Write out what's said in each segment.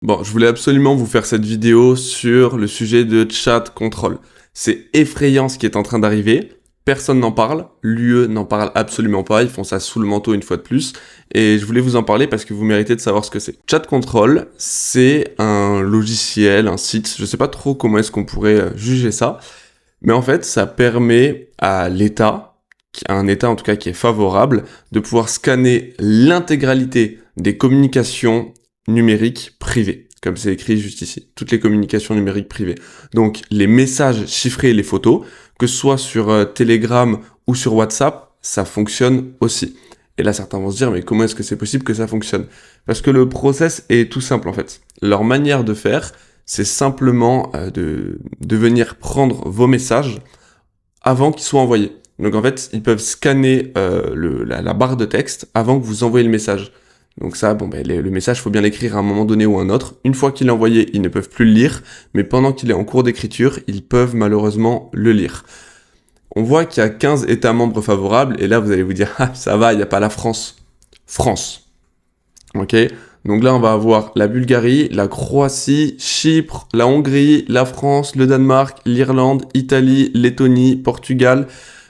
Bon, je voulais absolument vous faire cette vidéo sur le sujet de chat control. C'est effrayant ce qui est en train d'arriver. Personne n'en parle. L'UE n'en parle absolument pas. Ils font ça sous le manteau une fois de plus. Et je voulais vous en parler parce que vous méritez de savoir ce que c'est. Chat control, c'est un logiciel, un site. Je sais pas trop comment est-ce qu'on pourrait juger ça. Mais en fait, ça permet à l'État, à un État en tout cas qui est favorable, de pouvoir scanner l'intégralité des communications numériques privées, comme c'est écrit juste ici, toutes les communications numériques privées. Donc les messages chiffrés et les photos, que ce soit sur Telegram ou sur WhatsApp, ça fonctionne aussi. Et là certains vont se dire mais comment est-ce que c'est possible que ça fonctionne? Parce que le process est tout simple en fait. Leur manière de faire, c'est simplement de venir prendre vos messages avant qu'ils soient envoyés. Donc en fait, ils peuvent scanner la barre de texte avant que vous envoyez le message. Donc ça, le message, faut bien l'écrire à un moment donné ou à un autre. Une fois qu'il est envoyé, ils ne peuvent plus le lire, mais pendant qu'il est en cours d'écriture, ils peuvent malheureusement le lire. On voit qu'il y a 15 États membres favorables, et là vous allez vous dire, ah ça va, il n'y a pas la France. France. Ok? Donc là on va avoir la Bulgarie, la Croatie, Chypre, la Hongrie, la France, le Danemark, l'Irlande, Italie, Lettonie, Portugal,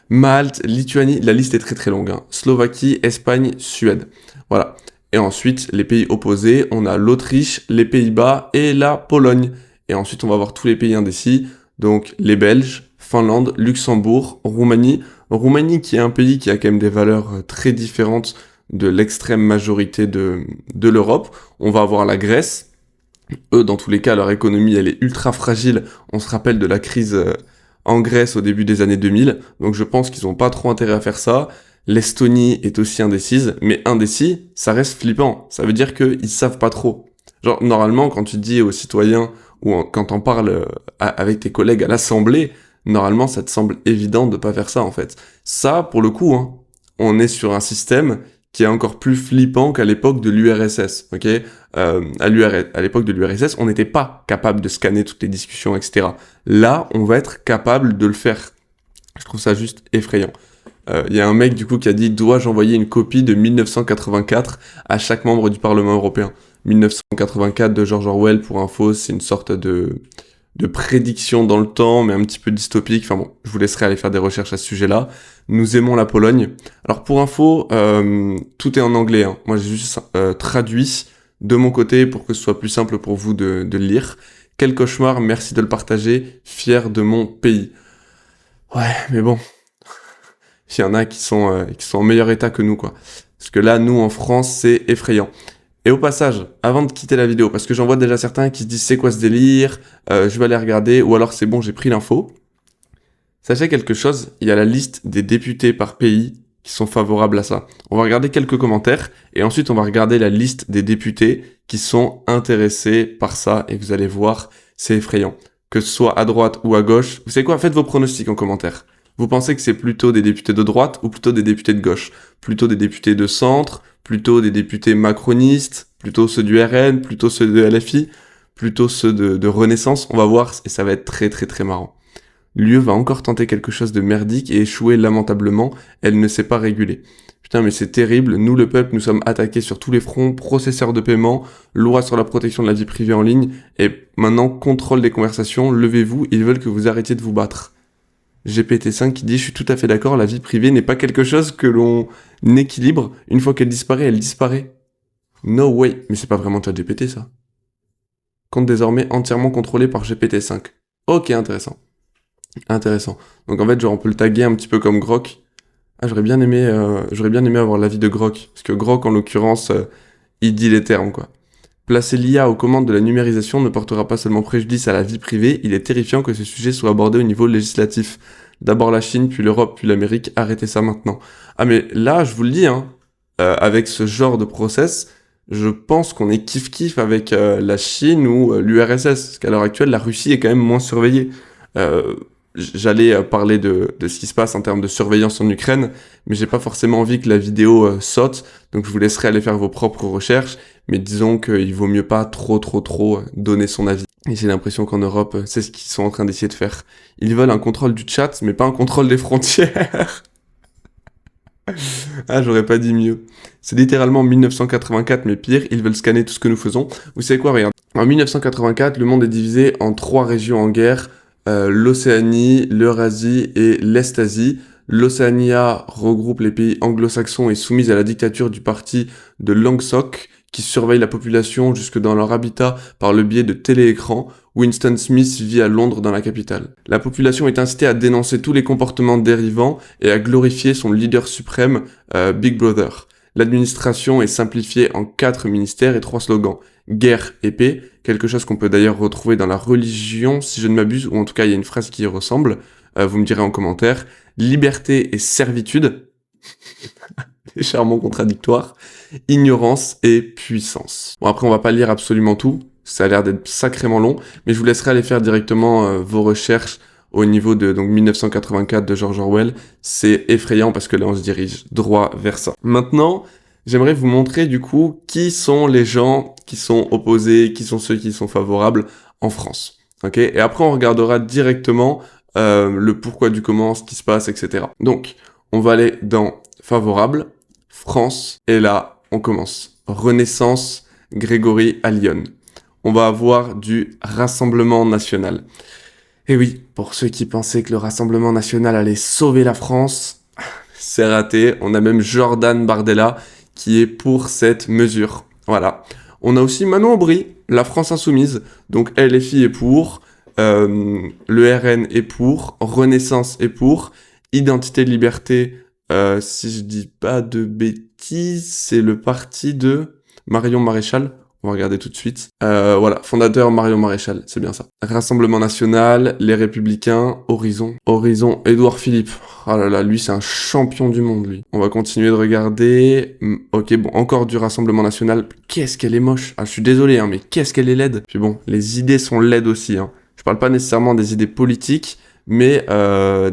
Malte, Lituanie, la liste est très très longue, hein. Slovaquie, Espagne, Suède. Voilà. Et ensuite, les pays opposés, on a l'Autriche, les Pays-Bas et la Pologne. Et ensuite, on va voir tous les pays indécis, donc les Belges, Finlande, Luxembourg, Roumanie. Roumanie qui est un pays qui a quand même des valeurs très différentes de l'extrême majorité de l'Europe. On va avoir la Grèce. Eux, dans tous les cas, leur économie, elle est ultra fragile. On se rappelle de la crise en Grèce au début des années 2000. Donc je pense qu'ils n'ont pas trop intérêt à faire ça. L'Estonie est aussi indécise, mais indécis, ça reste flippant. Ça veut dire qu'ils savent pas trop. Genre, normalement, quand tu dis aux citoyens, quand t'en parles avec tes collègues à l'Assemblée, normalement, ça te semble évident de pas faire ça, en fait. Ça, pour le coup, hein, on est sur un système qui est encore plus flippant qu'à l'époque de l'URSS, ok? À l'époque de l'URSS, on n'était pas capable de scanner toutes les discussions, etc. Là, on va être capable de le faire. Je trouve ça juste effrayant. Il y a un mec du coup qui a dit « Dois-je envoyer une copie de 1984 à chaque membre du Parlement européen ?» 1984 de George Orwell, pour info, c'est une sorte de prédiction dans le temps, mais un petit peu dystopique. Enfin bon, je vous laisserai aller faire des recherches à ce sujet-là. Nous aimons la Pologne. Alors pour info, tout est en anglais, hein. Moi j'ai juste traduit de mon côté pour que ce soit plus simple pour vous de le lire. Quel cauchemar, merci de le partager, fier de mon pays. Ouais, mais bon, il y en a qui sont en meilleur état que nous, quoi. Parce que là, nous, en France, c'est effrayant. Et au passage, avant de quitter la vidéo, parce que j'en vois déjà certains qui se disent « C'est quoi ce délire ? Je vais aller regarder. » Ou alors « C'est bon, j'ai pris l'info. » Sachez quelque chose, il y a la liste des députés par pays qui sont favorables à ça. On va regarder quelques commentaires, et ensuite on va regarder la liste des députés qui sont intéressés par ça, et vous allez voir, c'est effrayant. Que ce soit à droite ou à gauche, vous savez quoi ? Faites vos pronostics en commentaire. Vous pensez que c'est plutôt des députés de droite ou plutôt des députés de gauche? Plutôt des députés de centre, plutôt des députés macronistes, plutôt ceux du RN, plutôt ceux de LFI, plutôt ceux de Renaissance? On va voir, et ça va être très très très marrant. L'UE va encore tenter quelque chose de merdique et échouer lamentablement, elle ne s'est pas régulée. Putain mais c'est terrible, nous le peuple, nous sommes attaqués sur tous les fronts, processeurs de paiement, loi sur la protection de la vie privée en ligne, et maintenant contrôle des conversations, levez-vous, ils veulent que vous arrêtiez de vous battre. GPT-5 qui dit « Je suis tout à fait d'accord, la vie privée n'est pas quelque chose que l'on équilibre, une fois qu'elle disparaît, elle disparaît. » No way, mais c'est pas vraiment ChatGPT ça. Compte désormais entièrement contrôlé par GPT-5. Ok, intéressant. Intéressant. Donc en fait, genre on peut le taguer un petit peu comme Grok. Ah, j'aurais bien aimé avoir l'avis de Grok, parce que Grok en l'occurrence, il dit les termes quoi. Placer l'IA aux commandes de la numérisation ne portera pas seulement préjudice à la vie privée, il est terrifiant que ce sujet soit abordé au niveau législatif. D'abord la Chine, puis l'Europe, puis l'Amérique, arrêtez ça maintenant. Ah mais là, je vous le dis, hein, avec ce genre de process, je pense qu'on est kiff-kiff avec la Chine ou l'URSS, parce qu'à l'heure actuelle, la Russie est quand même moins surveillée. J'allais parler de ce qui se passe en termes de surveillance en Ukraine, mais j'ai pas forcément envie que la vidéo saute, donc je vous laisserai aller faire vos propres recherches, mais disons qu'il vaut mieux pas trop donner son avis. Et j'ai l'impression qu'en Europe, c'est ce qu'ils sont en train d'essayer de faire. Ils veulent un contrôle du chat, mais pas un contrôle des frontières. Ah, j'aurais pas dit mieux. C'est littéralement 1984, mais pire, ils veulent scanner tout ce que nous faisons. Vous savez quoi, regarde. En 1984, le monde est divisé en 3 régions en guerre, l'Océanie, l'Eurasie et l'Est-Asie. L'Océania regroupe les pays anglo-saxons et soumise à la dictature du parti de Longsok, qui surveille la population jusque dans leur habitat par le biais de téléécrans. Winston Smith vit à Londres dans la capitale. La population est incitée à dénoncer tous les comportements dérivants et à glorifier son leader suprême, Big Brother. L'administration est simplifiée en 4 ministères et 3 slogans. Guerre et paix, quelque chose qu'on peut d'ailleurs retrouver dans la religion, si je ne m'abuse, ou en tout cas il y a une phrase qui y ressemble, vous me direz en commentaire. Liberté et servitude, des charmants contradictoires. Ignorance et puissance. Bon, après on va pas lire absolument tout, ça a l'air d'être sacrément long, mais je vous laisserai aller faire directement vos recherches au niveau de donc 1984 de George Orwell. C'est effrayant parce que là on se dirige droit vers ça. Maintenant, j'aimerais vous montrer du coup qui sont les gens qui sont opposés, qui sont ceux qui sont favorables en France. Ok ? Et après on regardera directement le pourquoi du comment, ce qui se passe, etc. Donc, on va aller dans favorable, France, et là, on commence. Renaissance, Grégory Allione. On va avoir du Rassemblement National. Et oui, pour ceux qui pensaient que le Rassemblement National allait sauver la France, c'est raté. On a même Jordan Bardella qui est pour cette mesure. Voilà. On a aussi Manon Aubry, la France Insoumise. Donc LFI est pour, le RN est pour, Renaissance est pour, Identité de Liberté, si je dis pas de bêtises, c'est le parti de Marion Maréchal. On va regarder tout de suite. Voilà, fondateur Marion Maréchal, c'est bien ça. Rassemblement National, Les Républicains, Horizon. Horizon, Édouard Philippe. Oh là là, lui c'est un champion du monde, lui. On va continuer de regarder. Ok, bon, encore du Rassemblement National. Qu'est-ce qu'elle est moche. Ah, je suis désolé, hein, mais qu'est-ce qu'elle est laide. Puis bon, les idées sont laides aussi, hein. Je parle pas nécessairement des idées politiques, mais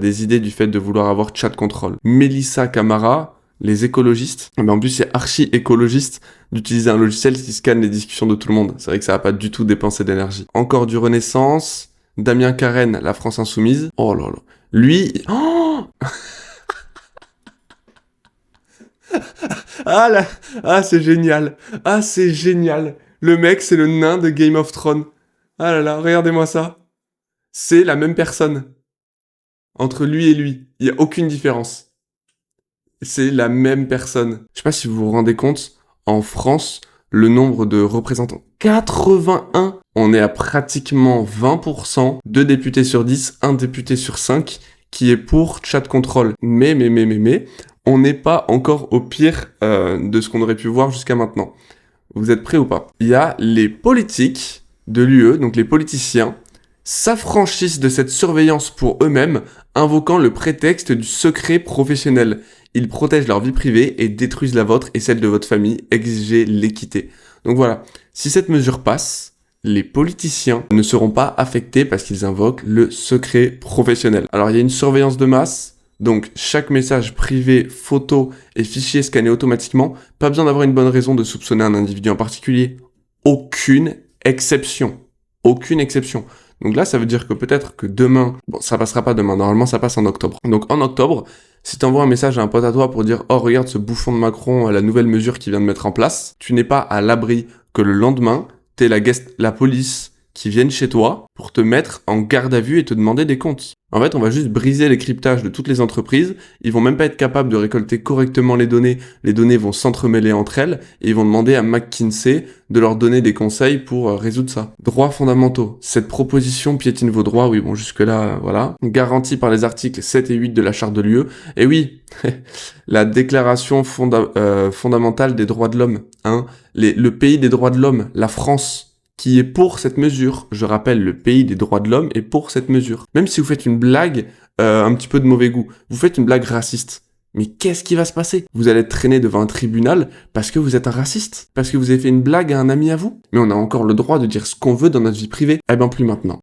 des idées du fait de vouloir avoir chat control. Mélissa Camara, les écologistes. Mais en plus, c'est archi écologiste d'utiliser un logiciel qui scanne les discussions de tout le monde. C'est vrai que ça va pas du tout dépenser d'énergie. Encore du Renaissance. Damien Carène, la France Insoumise. Oh là là. Lui... Oh ah là... Ah, c'est génial. Ah, c'est génial. Le mec, c'est le nain de Game of Thrones. Ah là là, regardez-moi ça. C'est la même personne. Entre lui et lui. Il n'y a aucune différence. C'est la même personne. Je sais pas si vous vous rendez compte, en France, le nombre de représentants, 81. On est à pratiquement 20%, 2 députés sur 10, 1 député sur 5, qui est pour chat control. Mais, on n'est pas encore au pire de ce qu'on aurait pu voir jusqu'à maintenant. Vous êtes prêts ou pas ? Il y a les politiques de l'UE, donc les politiciens, s'affranchissent de cette surveillance pour eux-mêmes, invoquant le prétexte du secret professionnel. Ils protègent leur vie privée et détruisent la vôtre et celle de votre famille. Exigez l'équité. Donc voilà, si cette mesure passe, les politiciens ne seront pas affectés parce qu'ils invoquent le secret professionnel. Alors il y a une surveillance de masse, donc chaque message privé, photo et fichier scanné automatiquement, pas besoin d'avoir une bonne raison de soupçonner un individu en particulier. Aucune exception. Aucune exception. Donc là, ça veut dire que peut-être que demain, bon, ça passera pas demain, normalement ça passe en octobre. Donc en octobre, si tu envoies un message à un pote à toi pour dire « Oh, regarde ce bouffon de Macron, la nouvelle mesure qu'il vient de mettre en place », tu n'es pas à l'abri que le lendemain, t'aies la police qui vienne chez toi pour te mettre en garde à vue et te demander des comptes. En fait, on va juste briser les cryptages de toutes les entreprises, ils vont même pas être capables de récolter correctement les données vont s'entremêler entre elles, et ils vont demander à McKinsey de leur donner des conseils pour résoudre ça. Droits fondamentaux. Cette proposition piétine vos droits, oui bon jusque-là, voilà. Garantie par les articles 7 et 8 de la Charte de l'UE, et oui, la déclaration fondamentale des droits de l'homme, hein, le pays des droits de l'homme, la France, qui est pour cette mesure. Je rappelle, le pays des droits de l'homme est pour cette mesure. Même si vous faites une blague, un petit peu de mauvais goût, vous faites une blague raciste, mais qu'est-ce qui va se passer ? Vous allez être traîné devant un tribunal parce que vous êtes un raciste, parce que vous avez fait une blague à un ami à vous. Mais on a encore le droit de dire ce qu'on veut dans notre vie privée. Eh ben plus maintenant.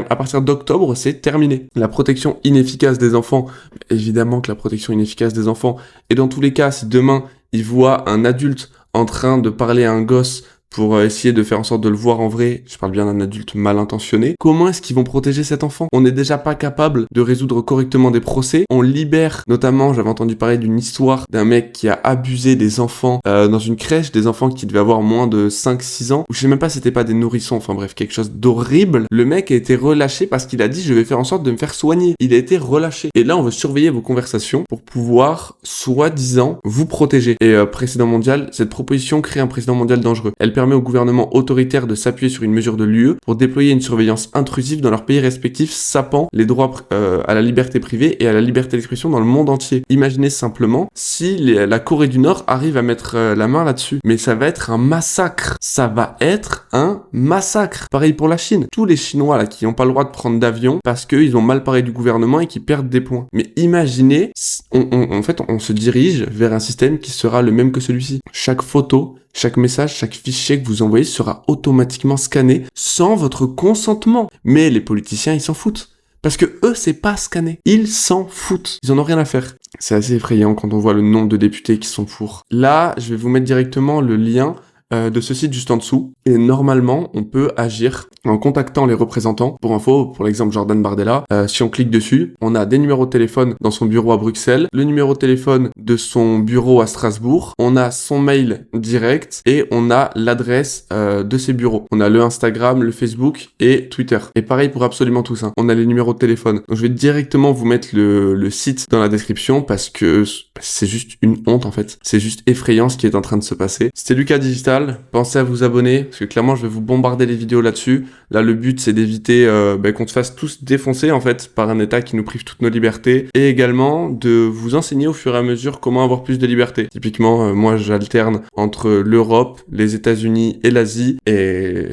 À partir d'octobre, c'est terminé. La protection inefficace des enfants, évidemment que la protection inefficace des enfants, et dans tous les cas, si demain, ils voient un adulte en train de parler à un gosse pour essayer de faire en sorte de le voir en vrai. Je parle bien d'un adulte mal intentionné. Comment est-ce qu'ils vont protéger cet enfant? On n'est déjà pas capable de résoudre correctement des procès. On libère, notamment, j'avais entendu parler d'une histoire d'un mec qui a abusé des enfants dans une crèche, des enfants qui devaient avoir moins de 5-6 ans, ou je sais même pas si c'était pas des nourrissons, enfin bref, quelque chose d'horrible. Le mec a été relâché parce qu'il a dit je vais faire en sorte de me faire soigner. Il a été relâché. Et là, on veut surveiller vos conversations pour pouvoir, soi-disant, vous protéger. Et précédent mondial, cette proposition crée un précédent mondial dangereux. Elle permet au gouvernement autoritaire de s'appuyer sur une mesure de l'UE pour déployer une surveillance intrusive dans leurs pays respectifs, sapant les droits à la liberté privée et à la liberté d'expression dans le monde entier. Imaginez simplement si la Corée du Nord arrive à mettre la main là-dessus. Mais ça va être un massacre. Ça va être un massacre. Pareil pour la Chine. Tous les Chinois là qui n'ont pas le droit de prendre d'avion parce qu'ils ont mal parlé du gouvernement et qui perdent des points. Mais imaginez, en fait, on se dirige vers un système qui sera le même que celui-ci. Chaque photo, chaque message, chaque fichier que vous envoyez sera automatiquement scanné sans votre consentement. Mais les politiciens, ils s'en foutent. Parce que eux, c'est pas scanné. Ils s'en foutent. Ils en ont rien à faire. C'est assez effrayant quand on voit le nombre de députés qui sont pour. Là, je vais vous mettre directement le lien de ce site juste en dessous. Et normalement, on peut agir en contactant les représentants. Pour info, pour l'exemple Jordan Bardella, si on clique dessus, on a des numéros de téléphone dans son bureau à Bruxelles, le numéro de téléphone de son bureau à Strasbourg, on a son mail direct et on a l'adresse de ses bureaux. On a le Instagram, le Facebook et Twitter. Et pareil pour absolument tout ça. On a les numéros de téléphone. Donc je vais directement vous mettre le site dans la description parce que c'est juste une honte en fait. C'est juste effrayant ce qui est en train de se passer. C'était Lucas Digital. Pensez à vous abonner parce que clairement je vais vous bombarder les vidéos là-dessus. Là le but c'est d'éviter qu'on se fasse tous défoncer en fait par un état qui nous prive toutes nos libertés et également de vous enseigner au fur et à mesure comment avoir plus de liberté. Typiquement moi j'alterne entre l'Europe, les États-Unis et l'Asie et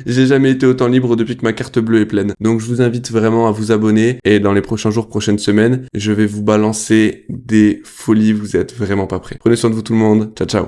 j'ai jamais été autant libre depuis que ma carte bleue est pleine. Donc je vous invite vraiment à vous abonner et dans les prochains jours, prochaines semaines, je vais vous balancer des folies, vous êtes vraiment pas prêts. Prenez soin de vous tout le monde, ciao ciao.